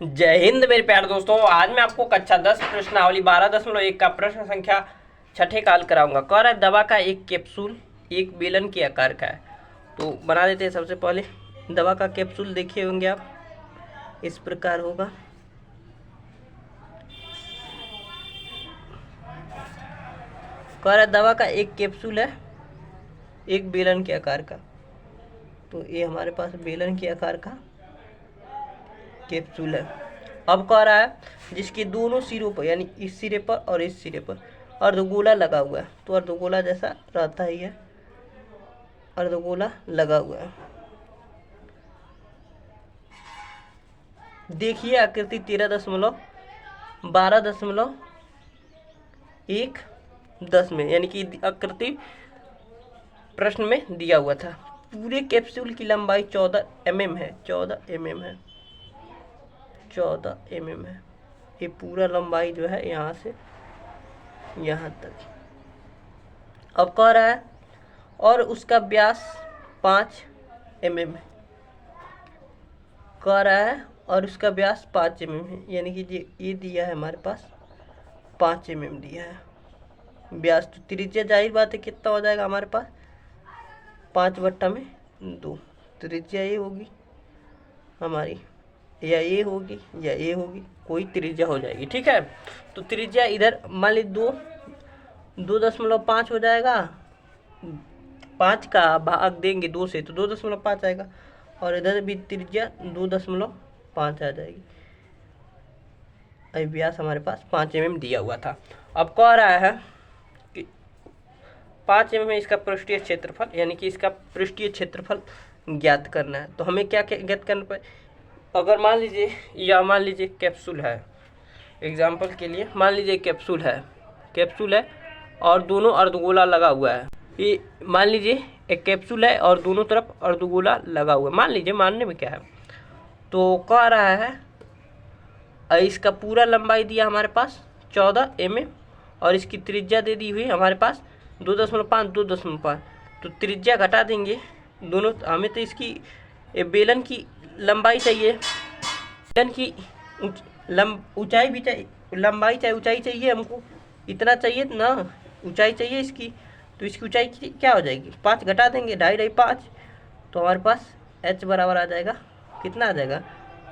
जय हिंद मेरे प्यारे दोस्तों। आज मैं आपको कक्षा 10 प्रश्नावली 12.1 का प्रश्न संख्या छठे काल कराऊंगा। कह रहा है दवा का एक कैप्सूल एक बेलन के आकार का है। तो बना देते हैं। सबसे पहले दवा का कैप्सूल देखे होंगे आप, इस प्रकार होगा। कह रहा है दवा का एक कैप्सूल है एक बेलन के आकार का। तो ये हमारे पास बेलन के आकार का कैप्सूल है। अब कह रहा है जिसके दोनों सिरों पर यानी इस सिरे पर और इस सिरे पर अर्धगोला लगा हुआ है। तो अर्धगोला जैसा रहता ही है, अर्धगोला लगा हुआ है। देखिए आकृति 13.12.1 में, यानी कि आकृति प्रश्न में दिया हुआ था। पूरे कैप्सूल की लंबाई 14 mm है। 14 mm है। 14 mm है। ये पूरा लंबाई जो है यहाँ से यहाँ तक। अब कह रहा है और उसका व्यास 5 mm है। कह रहा है और उसका व्यास 5 mm है, यानी कि ये दिया है हमारे पास 5 mm दिया है व्यास। तो त्रिज्या जाहिर बात है कितना हो जाएगा हमारे पास 5/2। त्रिज्या ये होगी हमारी, या ये होगी या ये होगी, कोई त्रिज्या हो जाएगी। ठीक है। तो त्रिज्या इधर मान ली 2.5 हो जाएगा। 5 का भाग देंगे 2 से तो 2.5 आएगा, और इधर भी त्रिज्या 2.5 आ जाएगी। अभी व्यास हमारे पास 5 mm दिया हुआ था। अब कह रहा है कि 5 mm इसका पृष्ठीय क्षेत्रफल, यानी कि इसका पृष्ठीय क्षेत्रफल ज्ञात करना है। तो हमें क्या ज्ञात करना पड़ेगा? अगर मान लीजिए कैप्सूल है, एग्जाम्पल के लिए मान लीजिए कैप्सूल है और दोनों अर्धगोला लगा हुआ है। ये मान लीजिए एक कैप्सूल है और दोनों तरफ अर्धगोला लगा हुआ है। मान लीजिए, मानने में क्या है। तो कह रहा है इसका पूरा लंबाई दिया हमारे पास 14 mm और इसकी त्रिज्या दे दी हुई हमारे पास 2.5। तो त्रिज्या घटा देंगे दोनों। हमें तो इसकी बेलन की लंबाई चाहिए, बेलन की ऊंचाई भी चाहिए, लंबाई चाहिए, ऊंचाई चाहिए हमको, इतना चाहिए ना, ऊंचाई चाहिए इसकी। तो इसकी ऊंचाई क्या हो जाएगी? 5 घटा देंगे, 2.5 5। तो हमारे पास h बराबर आ जाएगा, कितना आ जाएगा?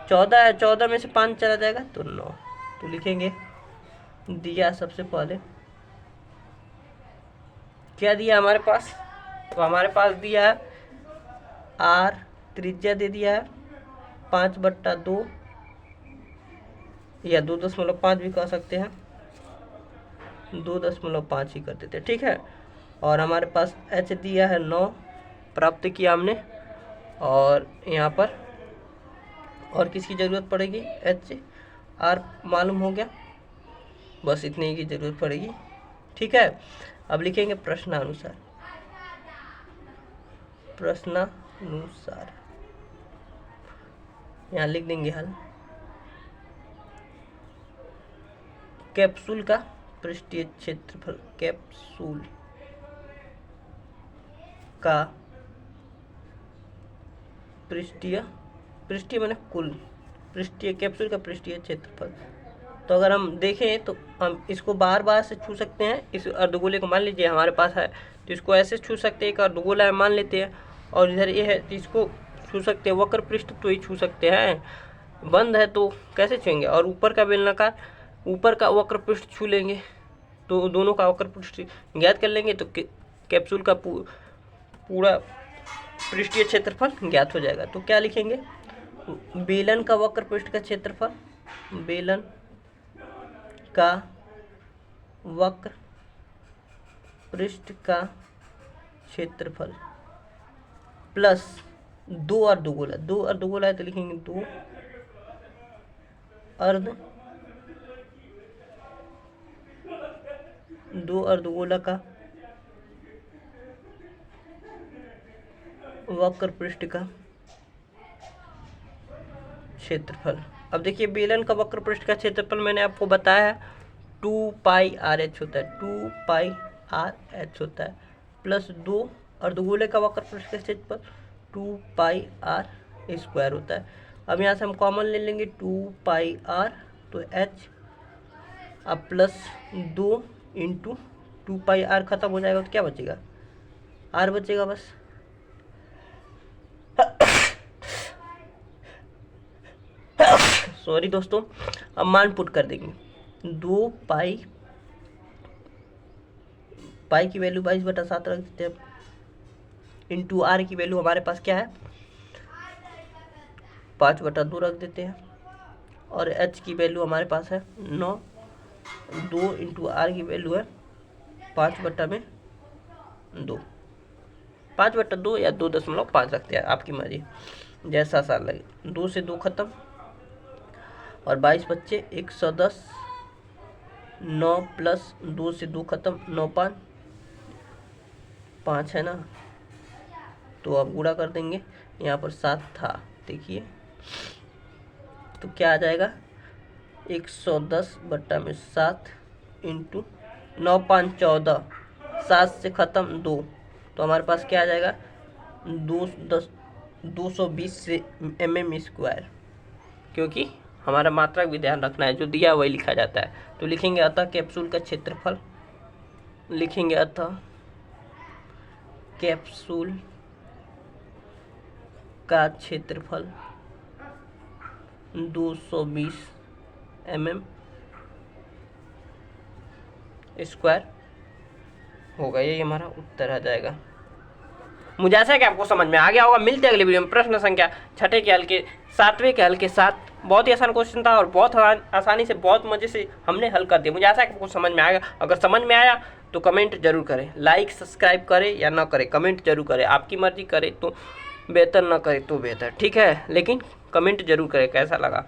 14 है, 14 में से 5 चला जाएगा तो 9। तो लिखेंगे दिया सबसे पहले क्या दिया हमारे पास? तो हमारे पास दिया है r, त्रिज्या दे दिया है 5/2 या 2.5 भी कह सकते हैं, 2.5 ही कर देते हैं। ठीक है। और हमारे पास h दिया है 9 प्राप्त किया हमने। और यहाँ पर और किसकी ज़रूरत पड़ेगी? h, r मालूम हो गया, बस इतने की ज़रूरत पड़ेगी। ठीक है। अब लिखेंगे प्रश्नानुसार। यहाँ लिख देंगे हल। कैप्सूल का पृष्ठीय क्षेत्रफल, कैप्सूल का पृष्ठीय माने कुल पृष्ठीय, कैप्सूल का पृष्ठीय क्षेत्रफल। तो अगर हम देखें तो हम इसको बार बार से छू सकते हैं। इस अर्धगोले को मान लीजिए हमारे पास है तो इसको ऐसे छू सकते हैं, एक अर्धगोला है मान लेते हैं, और इधर ये है तो इसको छू सकते हैं। वक्र पृष्ठ तो ही छू सकते हैं, बंद है तो कैसे छूएंगे? और ऊपर का बेलनाकार, ऊपर का वक्र पृष्ठ छू लेंगे तो दोनों का वक्र पृष्ठ ज्ञात कर लेंगे, तो कैप्सूल का पूरा पृष्ठीय क्षेत्रफल ज्ञात हो जाएगा। तो क्या लिखेंगे? बेलन का वक्र पृष्ठ का क्षेत्रफल, बेलन का वक्र पृष्ठ का क्षेत्रफल प्लस 2 अर्धगोला है तो लिखेंगे 2 अर्धगोला का वक्र पृष्ठ का क्षेत्रफल। अब देखिए बेलन का वक्र पृष्ठ का क्षेत्रफल मैंने आपको बताया है 2πRh होता है, 2πRh होता है, प्लस 2 अर्धगोले का वक्र पृष्ठ का क्षेत्रफल 2πr² होता है। अब यहाँ से हम कॉमन ले लेंगे 2πr, तो h अब प्लस 2 इंटू 2πr खत्म हो जाएगा तो क्या बचेगा, r बचेगा बस। सॉरी दोस्तों, अब मान पुट कर देंगे 2 पाई की वैल्यू 22/7 रख देते हैं, इंटू आर की वैल्यू हमारे पास क्या है 5/2 रख देते हैं, और एच की वैल्यू हमारे पास है 9, 2 इंटू आर की वैल्यू है 5/2, 5/2 या 2.5 रखते हैं, आपकी मर्जी जैसा आसान लगे। 2 से 2 खत्म, और 22 बच्चे 110, 9 प्लस 2 से 2 खत्म, 9 5 है ना, तो अब गुणा कर देंगे, यहाँ पर 7 था देखिए, तो क्या आ जाएगा 110/7 इंटू 9 5 14, 7 से ख़त्म 2, तो हमारे पास क्या आ जाएगा 220 से mm², क्योंकि हमारा मात्रक भी ध्यान रखना है, जो दिया वही लिखा जाता है। तो लिखेंगे अतः कैप्सूल का क्षेत्रफल, लिखेंगे अतः कैप्सूल का क्षेत्रफल 220 mm² होगा, यही हमारा उत्तर आ जाएगा। मुझे आशा है कि आपको समझ में आ गया होगा। मिलते हैं अगले वीडियो में प्रश्न संख्या 6 के हल के 7वें के हल के साथ। बहुत ही आसान क्वेश्चन था और बहुत आसानी से बहुत मजे से हमने हल कर दिया। मुझे आशा है कि आपको समझ में आएगा। अगर समझ में आया तो कमेंट जरूर करें, लाइक सब्सक्राइब करें या ना करें, कमेंट जरूर करें। आपकी मर्जी, करे तो बेहतर, ना करे तो बेहतर, ठीक है, लेकिन कमेंट जरूर करें कैसा लगा।